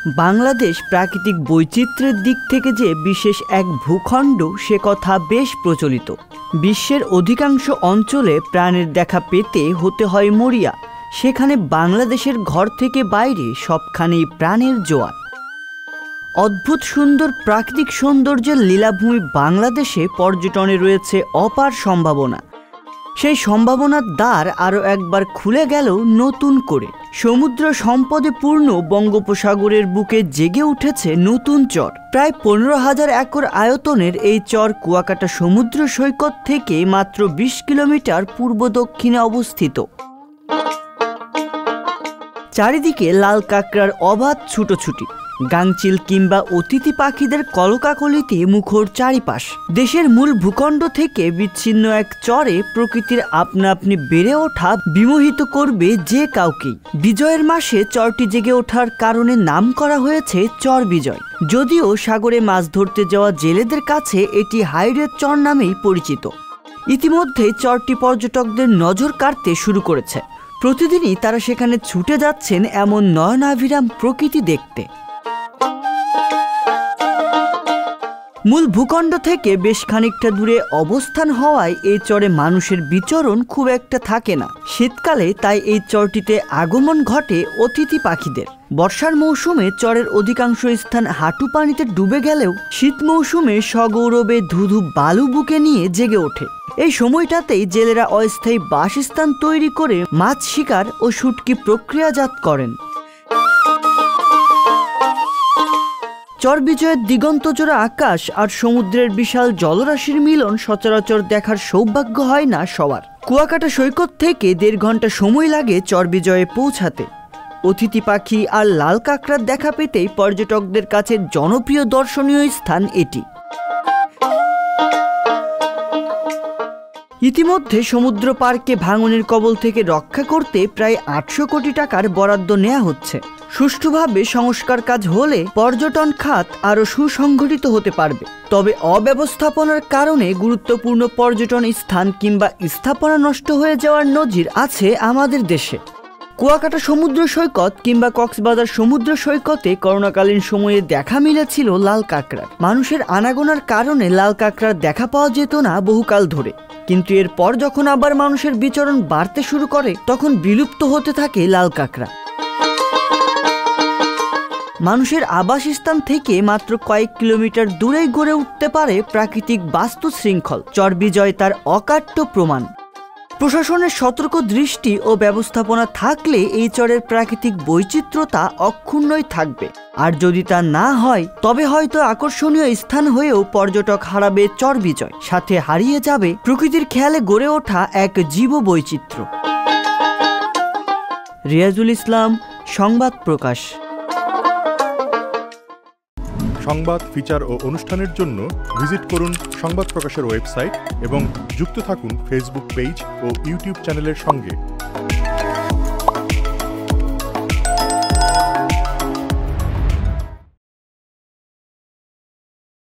বাংলাদেশ প্রাকৃতিক বৈচিত্র্যের দিক থেকে যে বিশেষ এক ভূখণ্ড সে কথা বেশ প্রচলিত। বিশ্বের অধিকাংশ অঞ্চলে প্রাণের দেখা পেতে হতে হয় মরিয়া, সেখানে বাংলাদেশের ঘর থেকে বাইরে সবখানেই প্রাণের জোয়ার। অদ্ভুত সুন্দর প্রাকৃতিক সৌন্দর্যের লীলাভূমি বাংলাদেশে পর্যটনে রয়েছে অপার সম্ভাবনা। সেই সম্ভাবনার দ্বার আরও একবার খুলে গেল নতুন করে। সমুদ্র সম্পদে পূর্ণ বঙ্গোপসাগরের বুকে জেগে উঠেছে নতুন চর। প্রায় 15,000 একর আয়তনের এই চর কুয়াকাটা সমুদ্র সৈকত থেকে মাত্র 20 কিলোমিটার পূর্ব দক্ষিণে অবস্থিত। চারিদিকে লাল কাঁকড়ার অবাধ ছুটোছুটি, গাংচিল কিংবা অতিথি পাখিদের কলকাকলিতে মুখর চারিপাশ। দেশের মূল ভূখণ্ড থেকে বিচ্ছিন্ন এক চরে প্রকৃতির আপনা আপনি বেড়ে ওঠা বিমোহিত করবে যে কাউকেই। বিজয়ের মাসে চরটি জেগে ওঠার কারণে নাম করা হয়েছে চর বিজয়। যদিও সাগরে মাছ ধরতে যাওয়া জেলেদের কাছে এটি হাইরের চর নামেই পরিচিত। ইতিমধ্যেই চরটি পর্যটকদের নজর কাড়তে শুরু করেছে। প্রতিদিনই তারা সেখানে ছুটে যাচ্ছেন এমন নয়নাভিরাম প্রকৃতি দেখতে। মূল ভূখণ্ড থেকে বেশ খানিকটা দূরে অবস্থান হওয়ায় এই চরে মানুষের বিচরণ খুব একটা থাকে না। শীতকালে তাই এই চরটিতে আগমন ঘটে অতিথি পাখিদের। বর্ষার মৌসুমে চরের অধিকাংশ স্থান হাঁটু পানিতে ডুবে গেলেও শীত মৌসুমে সগৌরবে ধুধু বালু বুকে নিয়ে জেগে ওঠে। এই সময়টাতেই জেলেরা অস্থায়ী বাসস্থান তৈরি করে মাছ শিকার ও শুটকি প্রক্রিয়াজাত করেন। চর বিজয়ের দিগন্তজোড়া আকাশ আর সমুদ্রের বিশাল জলরাশির মিলন সচরাচর দেখার সৌভাগ্য হয় না সবার। কুয়াকাটা সৈকত থেকে 1.5 ঘন্টা সময় লাগে চর বিজয়ে পৌঁছাতে। অতিথি পাখি আর লাল কাঁকড়ার দেখা পেতেই পর্যটকদের কাছে জনপ্রিয় দর্শনীয় স্থান এটি। ইতিমধ্যে সমুদ্র পার্কে ভাঙনের কবল থেকে রক্ষা করতে প্রায় 800 কোটি টাকার বরাদ্দ নেওয়া হচ্ছে। সুষ্ঠুভাবে সংস্কার কাজ হলে পর্যটন খাত আরও সুসংগঠিত হতে পারবে। তবে অব্যবস্থাপনার কারণে গুরুত্বপূর্ণ পর্যটন স্থান কিংবা স্থাপনা নষ্ট হয়ে যাওয়ার নজির আছে আমাদের দেশে। কুয়াকাটা সমুদ্র সৈকত কিংবা কক্সবাজার সমুদ্র সৈকতে করোনাকালীন সময়ে দেখা মিলেছিল লাল কাঁকড়ার। মানুষের আনাগোনার কারণে লাল কাঁকড়ার দেখা পাওয়া যেত না বহুকাল ধরে, কিন্তু এরপর যখন আবার মানুষের বিচরণ বাড়তে শুরু করে তখন বিলুপ্ত হতে থাকে লাল কাঁকড়া। মানুষের আবাসস্থান থেকে মাত্র কয়েক কিলোমিটার দূরেই গড়ে উঠতে পারে প্রাকৃতিক বাস্তু শৃঙ্খল। চর বিজয় তার অকাট্য প্রমাণ। প্রশাসনের সতর্ক দৃষ্টি ও ব্যবস্থাপনা থাকলে এই চরের প্রাকৃতিক বৈচিত্র্যতা অক্ষুণ্ণই থাকবে। আর যদি তা না হয় তবে হয়তো আকর্ষণীয় স্থান হয়েও পর্যটক হারাবে চর বিজয়, সাথে হারিয়ে যাবে প্রকৃতির খেয়ালে গড়ে ওঠা এক জীব বৈচিত্র্য। রিয়াজুল ইসলাম, সংবাদ প্রকাশ। সংবাদ, ফিচার ও অনুষ্ঠানের জন্য ভিজিট করুন সংবাদ প্রকাশের ওয়েবসাইট এবং যুক্ত থাকুন ফেসবুক পেজ ও ইউটিউব চ্যানেলের সঙ্গে।